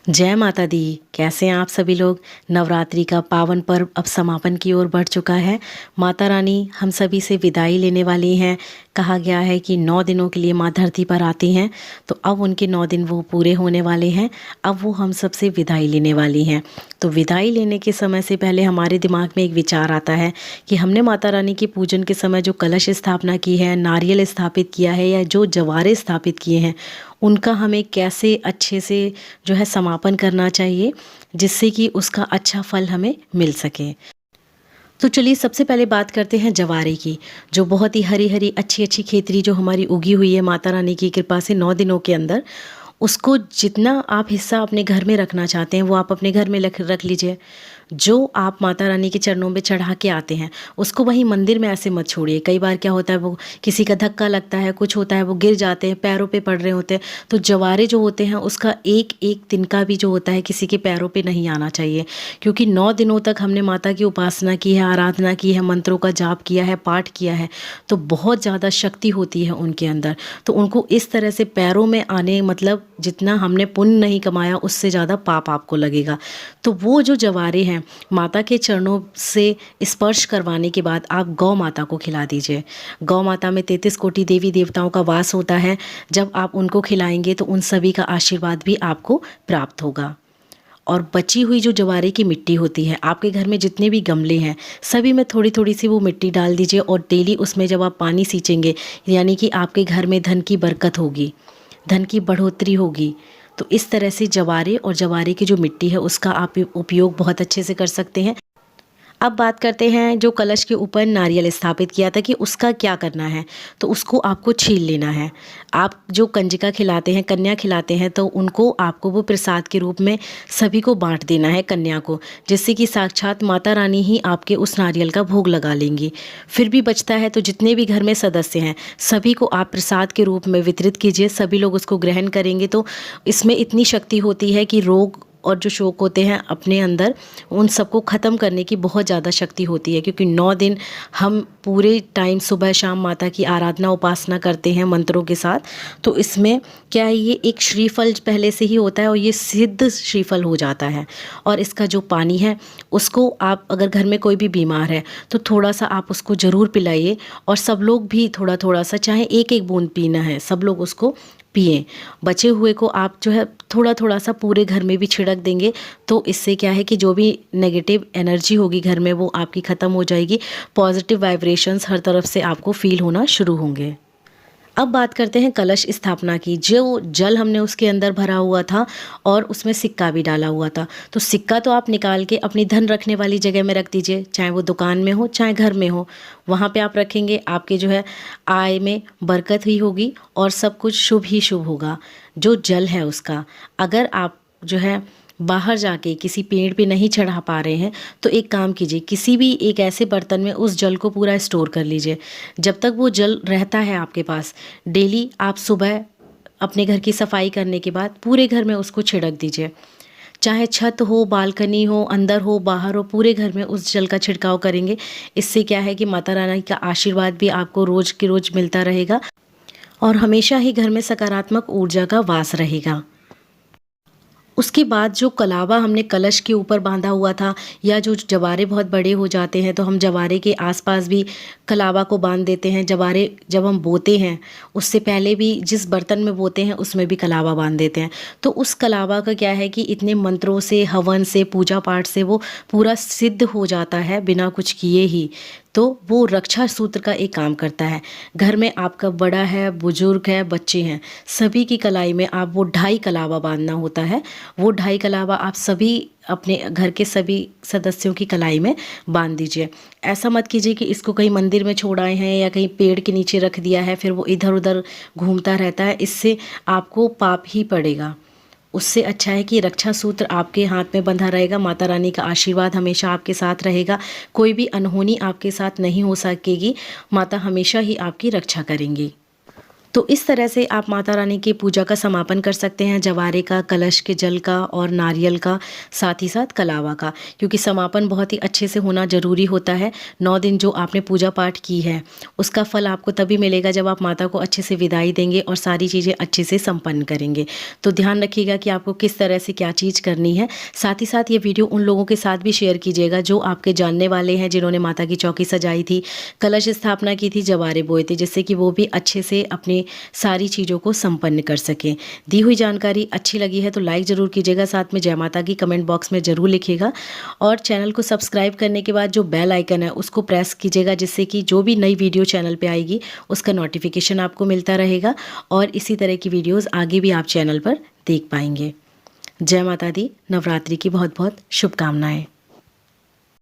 जय माता दी। कैसे हैं आप सभी लोग। नवरात्रि का पावन पर्व अब समापन की ओर बढ़ चुका है। माता रानी हम सभी से विदाई लेने वाली हैं। कहा गया है कि 9 दिनों के लिए माँ धरती पर आती हैं, तो अब उनके 9 दिन वो पूरे होने वाले हैं। अब वो हम सब से विदाई लेने वाली हैं। तो विदाई लेने के समय से पहले हमारे दिमाग में एक विचार आता है कि हमने माता रानी के पूजन के समय जो कलश स्थापना की है, नारियल स्थापित किया है या जो जवारे स्थापित किए हैं, उनका हमें कैसे अच्छे से जो है समापन करना चाहिए, जिससे कि उसका अच्छा फल हमें मिल सके। तो चलिए सबसे पहले बात करते हैं जवारे की, जो बहुत ही हरी हरी अच्छी अच्छी खेतरी जो हमारी उगी हुई है माता रानी की कृपा से 9 दिनों के अंदर। उसको जितना आप हिस्सा अपने घर में रखना चाहते हैं वो आप अपने घर में रख लीजिए। जो आप माता रानी के चरणों में चढ़ा के आते हैं उसको वहीं मंदिर में ऐसे मत छोड़िए। कई बार क्या होता है, वो किसी का धक्का लगता है, कुछ होता है, वो गिर जाते हैं, पैरों पे पड़ रहे होते हैं। तो जवारे जो होते हैं उसका एक एक तिनका भी जो होता है किसी के पैरों पे नहीं आना चाहिए, क्योंकि 9 दिनों तक हमने माता की उपासना की है, आराधना की है, मंत्रों का जाप किया है, पाठ किया है, तो बहुत ज़्यादा शक्ति होती है उनके अंदर। तो उनको इस तरह से पैरों में आने मतलब जितना हमने पुण्य नहीं कमाया उससे ज़्यादा पाप आपको लगेगा। तो वो जो जवारे हैं माता के चरणों से स्पर्श करवाने के बाद आप गौ माता को खिला दीजिए। गौ माता में 33 कोटि देवी देवताओं का वास होता है। जब आप उनको खिलाएंगे तो उन सभी का आशीर्वाद भी आपको प्राप्त होगा। और बची हुई जो जवारे की मिट्टी होती है, आपके घर में जितने भी गमले हैं सभी में थोड़ी थोड़ी सी वो मिट्टी डाल दीजिए, और डेली उसमें जब आप पानी सींचेंगे यानी कि आपके घर में धन की बरकत होगी, धन की बढ़ोतरी होगी। तो इस तरह से जवारे और जवारे की जो मिट्टी है उसका आप उपयोग बहुत अच्छे से कर सकते हैं। अब बात करते हैं जो कलश के ऊपर नारियल स्थापित किया था कि उसका क्या करना है। तो उसको आपको छील लेना है। आप जो कंजिका खिलाते हैं, कन्या खिलाते हैं, तो उनको आपको वो प्रसाद के रूप में सभी को बांट देना है कन्या को, जिससे कि साक्षात माता रानी ही आपके उस नारियल का भोग लगा लेंगी। फिर भी बचता है तो जितने भी घर में सदस्य हैं सभी को आप प्रसाद के रूप में वितरित कीजिए। सभी लोग उसको ग्रहण करेंगे तो इसमें इतनी शक्ति होती है कि रोग और जो शोक होते हैं अपने अंदर उन सबको ख़त्म करने की बहुत ज़्यादा शक्ति होती है। क्योंकि 9 दिन हम पूरे टाइम सुबह शाम माता की आराधना उपासना करते हैं मंत्रों के साथ। तो इसमें क्या है, ये एक श्रीफल पहले से ही होता है और ये सिद्ध श्रीफल हो जाता है। और इसका जो पानी है उसको आप, अगर घर में कोई भी बीमार है तो थोड़ा सा आप उसको ज़रूर पिलाइए, और सब लोग भी थोड़ा थोड़ा सा, चाहे एक एक बूंद पीना है, सब लोग उसको पिए। बचे हुए को आप जो है थोड़ा थोड़ा सा पूरे घर में भी छिड़क देंगे, तो इससे क्या है कि जो भी नेगेटिव एनर्जी होगी घर में वो आपकी ख़त्म हो जाएगी। पॉजिटिव वाइब्रेशंस हर तरफ से आपको फील होना शुरू होंगे। अब बात करते हैं कलश स्थापना की। जो जल हमने उसके अंदर भरा हुआ था और उसमें सिक्का भी डाला हुआ था, तो सिक्का तो आप निकाल के अपनी धन रखने वाली जगह में रख दीजिए, चाहे वो दुकान में हो चाहे घर में हो। वहाँ पे आप रखेंगे, आपके जो है आय में बरकत ही होगी और सब कुछ शुभ ही शुभ होगा। जो जल है उसका, अगर आप जो है बाहर जाके किसी पेड़ पे नहीं चढ़ा पा रहे हैं तो एक काम कीजिए, किसी भी एक ऐसे बर्तन में उस जल को पूरा स्टोर कर लीजिए। जब तक वो जल रहता है आपके पास, डेली आप सुबह अपने घर की सफाई करने के बाद पूरे घर में उसको छिड़क दीजिए। चाहे छत हो, बालकनी हो, अंदर हो, बाहर हो, पूरे घर में उस जल का छिड़काव करेंगे। इससे क्या है कि माता रानी का आशीर्वाद भी आपको रोज़ के रोज़ मिलता रहेगा और हमेशा ही घर में सकारात्मक ऊर्जा का वास रहेगा। उसके बाद जो कलावा हमने कलश के ऊपर बांधा हुआ था, या जो जवारे बहुत बड़े हो जाते हैं तो हम जवारे के आसपास भी कलावा को बांध देते हैं। जवारे जब हम बोते हैं उससे पहले भी जिस बर्तन में बोते हैं उसमें भी कलावा बांध देते हैं। तो उस कलावा का क्या है कि इतने मंत्रों से, हवन से, पूजा पाठ से वो पूरा सिद्ध हो जाता है बिना कुछ किए ही। तो वो रक्षा सूत्र का एक काम करता है। घर में आपका बड़ा है, बुजुर्ग है, बच्चे हैं, सभी की कलाई में आप वो 2.5 कलावा बांधना होता है। वो 2.5 कलावा आप सभी अपने घर के सभी सदस्यों की कलाई में बांध दीजिए। ऐसा मत कीजिए कि इसको कहीं मंदिर में छोड़ आए हैं या कहीं पेड़ के नीचे रख दिया है फिर वो इधर उधर घूमता रहता है, इससे आपको पाप ही पड़ेगा। उससे अच्छा है कि रक्षा सूत्र आपके हाथ में बंधा रहेगा, माता रानी का आशीर्वाद हमेशा आपके साथ रहेगा, कोई भी अनहोनी आपके साथ नहीं हो सकेगी, माता हमेशा ही आपकी रक्षा करेंगी। तो इस तरह से आप माता रानी की पूजा का समापन कर सकते हैं, जवारे का, कलश के जल का और नारियल का, साथ ही साथ कलावा का, क्योंकि समापन बहुत ही अच्छे से होना ज़रूरी होता है। 9 दिन जो आपने पूजा पाठ की है उसका फल आपको तभी मिलेगा जब आप माता को अच्छे से विदाई देंगे और सारी चीज़ें अच्छे से संपन्न करेंगे। तो ध्यान रखिएगा कि आपको किस तरह से क्या चीज़ करनी है। साथ ही साथ ये वीडियो उन लोगों के साथ भी शेयर कीजिएगा जो आपके जानने वाले हैं, जिन्होंने माता की चौकी सजाई थी, कलश स्थापना की थी, जवारे बोए थे, जिससे कि वो भी अच्छे से अपनी सारी चीज़ों को संपन्न कर सकें। दी हुई जानकारी अच्छी लगी है तो लाइक ज़रूर कीजिएगा, साथ में जय माता की कमेंट बॉक्स में ज़रूर लिखिएगा और चैनल को सब्सक्राइब करने के बाद जो बेल आइकन है उसको प्रेस कीजिएगा, जिससे कि जो भी नई वीडियो चैनल पे आएगी उसका नोटिफिकेशन आपको मिलता रहेगा और इसी तरह की वीडियोस आगे भी आप चैनल पर देख पाएंगे। जय माता दी। नवरात्रि की बहुत बहुत शुभकामनाएं।